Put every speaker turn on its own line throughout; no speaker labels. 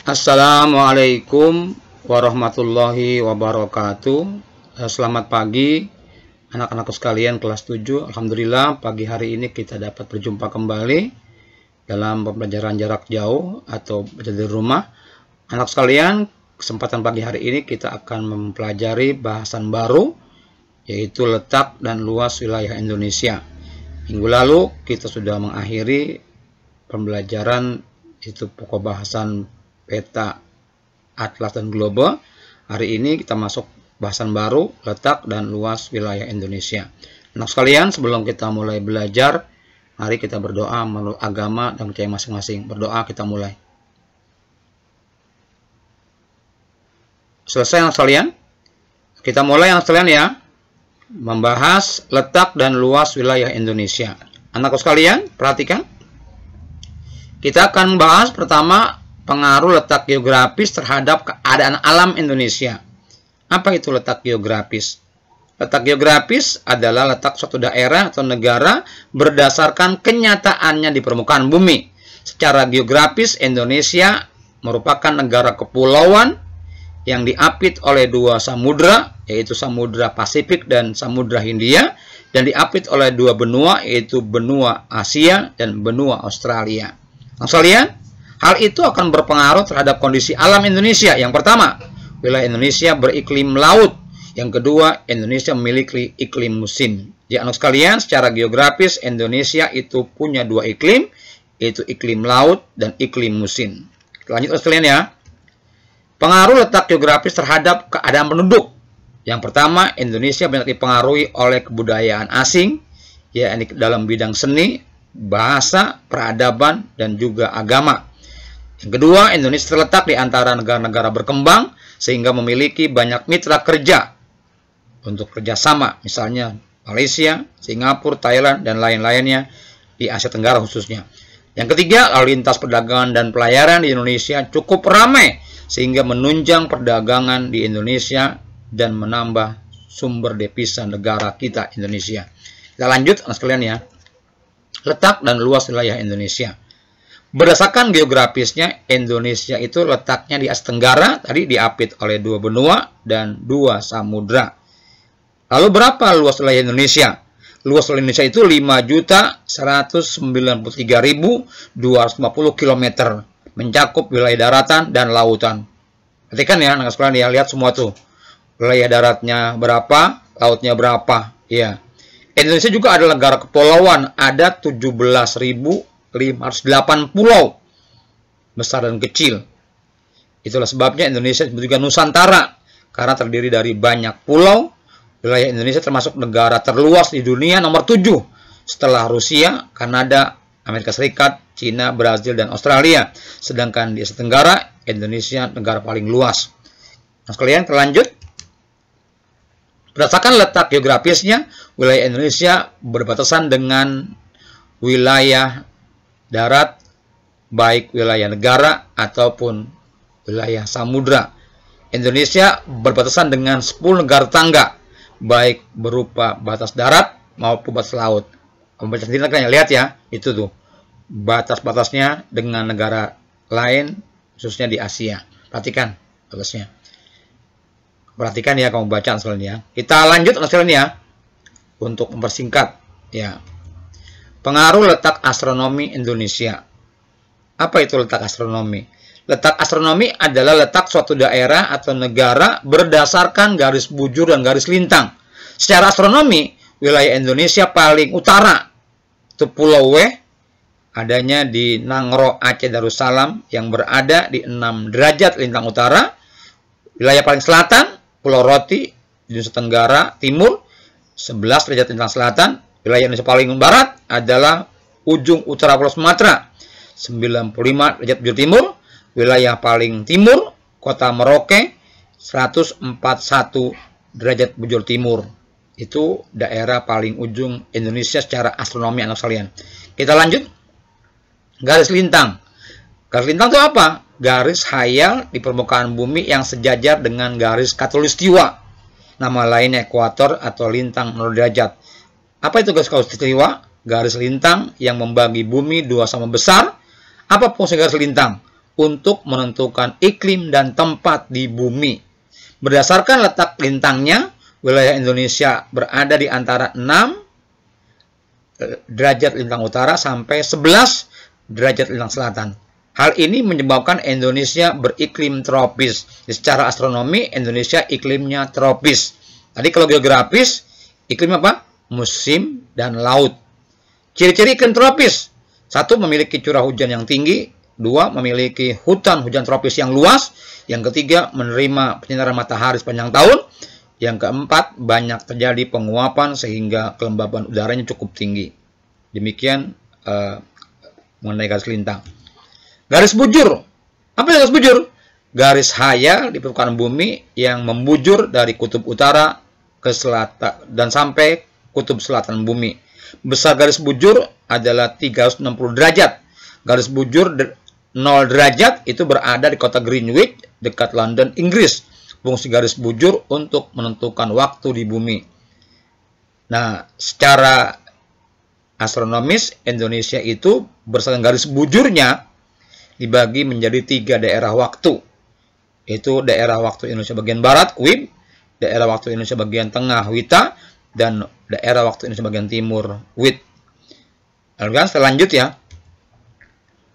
Assalamualaikum warahmatullahi wabarakatuh. Selamat pagi anak-anakku sekalian kelas 7. Alhamdulillah pagi hari ini kita dapat berjumpa kembali dalam pembelajaran jarak jauh atau belajar di rumah. Anak sekalian, kesempatan pagi hari ini kita akan mempelajari bahasan baru, yaitu letak dan luas wilayah Indonesia. Minggu lalu kita sudah mengakhiri pembelajaran itu pokok bahasan peta, atlas, dan global. Hari ini kita masuk bahasan baru, letak dan luas wilayah Indonesia. Anak sekalian, sebelum kita mulai belajar, mari kita berdoa menurut agama dan percaya masing-masing. Berdoa, kita mulai. Selesai anak sekalian? Kita mulai anak sekalian ya. Membahas letak dan luas wilayah Indonesia. Anakku sekalian, perhatikan. Kita akan membahas pertama pengaruh letak geografis terhadap keadaan alam Indonesia. Apa itu letak geografis? Letak geografis adalah letak suatu daerah atau negara berdasarkan kenyataannya di permukaan bumi. Secara geografis, Indonesia merupakan negara kepulauan yang diapit oleh dua samudra, yaitu Samudra Pasifik dan Samudra Hindia, dan diapit oleh dua benua, yaitu benua Asia dan benua Australia. Nah, sekalian, hal itu akan berpengaruh terhadap kondisi alam Indonesia. Yang pertama, wilayah Indonesia beriklim laut. Yang kedua, Indonesia memiliki iklim musim. Jadi anak sekalian, secara geografis Indonesia itu punya dua iklim, yaitu iklim laut dan iklim musim. Lanjut anak sekalian ya. Pengaruh letak geografis terhadap keadaan penduduk. Yang pertama, Indonesia banyak dipengaruhi oleh kebudayaan asing, yakni dalam bidang seni, bahasa, peradaban, dan juga agama. Yang kedua, Indonesia terletak di antara negara-negara berkembang sehingga memiliki banyak mitra kerja untuk kerjasama, misalnya Malaysia, Singapura, Thailand, dan lain-lainnya di Asia Tenggara khususnya. Yang ketiga, lalu lintas perdagangan dan pelayaran di Indonesia cukup ramai sehingga menunjang perdagangan di Indonesia dan menambah sumber devisa negara kita Indonesia. Kita lanjut anak sekalian ya. Letak dan luas wilayah Indonesia. Berdasarkan geografisnya, Indonesia itu letaknya di Asia Tenggara, tadi diapit oleh dua benua dan dua samudra. Lalu berapa luas wilayah Indonesia? Luas wilayah Indonesia itu 5.193.250 km, mencakup wilayah daratan dan lautan. Perhatikan ya, anak sekalian ya, lihat semua tuh. Wilayah daratnya berapa, lautnya berapa, ya. Indonesia juga adalah negara kepulauan, ada 17.508 pulau besar dan kecil. Itulah sebabnya Indonesia disebut juga Nusantara, karena terdiri dari banyak pulau. Wilayah Indonesia termasuk negara terluas di dunia nomor 7 setelah Rusia, Kanada, Amerika Serikat, Cina, Brazil, dan Australia. Sedangkan di Asia Tenggara, Indonesia negara paling luas. Nah, sekalian terlanjut. Berdasarkan letak geografisnya, wilayah Indonesia berbatasan dengan wilayah darat, baik wilayah negara ataupun wilayah samudra. Indonesia berbatasan dengan 10 negara tetangga, baik berupa batas darat maupun batas laut. Membaca sendiri kan, lihat ya, itu tuh batas-batasnya dengan negara lain, khususnya di Asia. Perhatikan batasnya. Perhatikan ya, kamu baca sekalian ya. Kita lanjut sekalian ya. Untuk mempersingkat ya. Pengaruh letak astronomi Indonesia. Apa itu letak astronomi? Letak astronomi adalah letak suatu daerah atau negara berdasarkan garis bujur dan garis lintang. Secara astronomi, wilayah Indonesia paling utara itu Pulau W, adanya di Nangro, Aceh Darussalam, yang berada di 6 derajat lintang utara. Wilayah paling selatan Pulau Roti di Nusa Tenggara Timur, 11 derajat lintang selatan. Wilayah Indonesia paling barat adalah ujung utara Pulau Sumatera, 95 derajat bujur timur. Wilayah paling timur Kota Merauke, 141 derajat bujur timur. Itu daerah paling ujung Indonesia secara astronomi anak sekalian. Kita lanjut. Garis lintang. Garis lintang itu apa? Garis khayal di permukaan bumi yang sejajar dengan garis khatulistiwa. Nama lainnya ekuator atau lintang 0 derajat. Apa itu garis khatulistiwa? Garis lintang yang membagi bumi dua sama besar. Apa fungsi garis lintang? untuk menentukan iklim dan tempat di bumi. Berdasarkan letak lintangnya, wilayah Indonesia berada di antara 6 derajat lintang utara sampai 11 derajat lintang selatan. Hal ini menyebabkan Indonesia beriklim tropis. Secara astronomi, Indonesia iklimnya tropis. Tadi kalau geografis, iklim apa? Musim dan laut. Ciri-ciri iklim tropis. 1. Memiliki curah hujan yang tinggi. 2. Memiliki hutan tropis yang luas. Yang ketiga, menerima penyinaran matahari sepanjang tahun. Yang keempat, banyak terjadi penguapan sehingga kelembaban udaranya cukup tinggi. Demikian mengenai garis lintang. Garis bujur. Apa garis bujur? Garis hayal di permukaan bumi yang membujur dari kutub utara ke selatan dan sampai kutub selatan bumi. Besar garis bujur adalah 360 derajat. Garis bujur 0 derajat itu berada di kota Greenwich, dekat London, Inggris. Fungsi garis bujur untuk menentukan waktu di bumi. Nah, secara astronomis, Indonesia itu berdasarkan garis bujurnya dibagi menjadi 3 daerah waktu. Itu daerah waktu Indonesia bagian barat, WIB, daerah waktu Indonesia bagian tengah, WITA, dan daerah waktu Indonesia bagian timur, WIT. Lalu selanjut ya,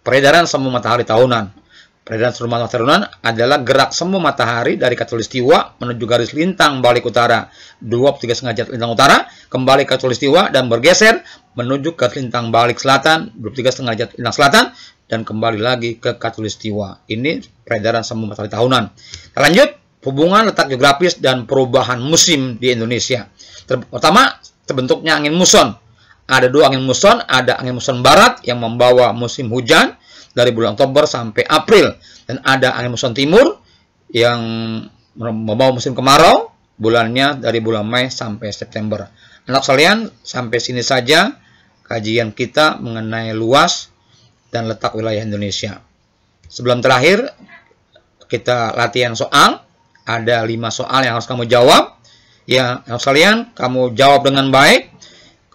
peredaran semu matahari tahunan. Peredaran semu matahari tahunan adalah gerak semu matahari dari khatulistiwa menuju garis lintang balik utara 23,5 derajat lintang utara, kembali ke khatulistiwa dan bergeser menuju ke lintang balik selatan 23,5 derajat lintang selatan, dan kembali lagi ke khatulistiwa. Ini peredaran semu matahari tahunan. Kita lanjut, hubungan letak geografis dan perubahan musim di Indonesia. Pertama, terbentuknya angin muson. Ada 2 angin muson, ada angin muson barat yang membawa musim hujan dari bulan Oktober sampai April, dan ada angin muson timur yang membawa musim kemarau, bulannya dari bulan Mei sampai September. Anak sekalian, sampai sini saja kajian kita mengenai luas dan letak wilayah Indonesia. Sebelum terakhir, kita latihan soal. Ada 5 soal yang harus kamu jawab. Ya, anak sekalian, kamu jawab dengan baik.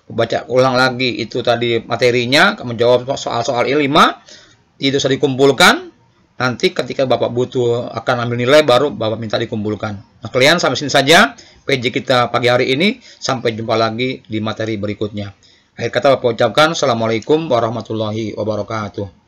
Baca ulang lagi itu tadi materinya. Kamu jawab soal-soal 5. Itu sudah dikumpulkan. Nanti ketika Bapak butuh akan ambil nilai, baru Bapak minta dikumpulkan. Nah, kalian sampai sini saja PJ kita pagi hari ini. Sampai jumpa lagi di materi berikutnya. Akhir kata Bapak ucapkan, Assalamualaikum warahmatullahi wabarakatuh.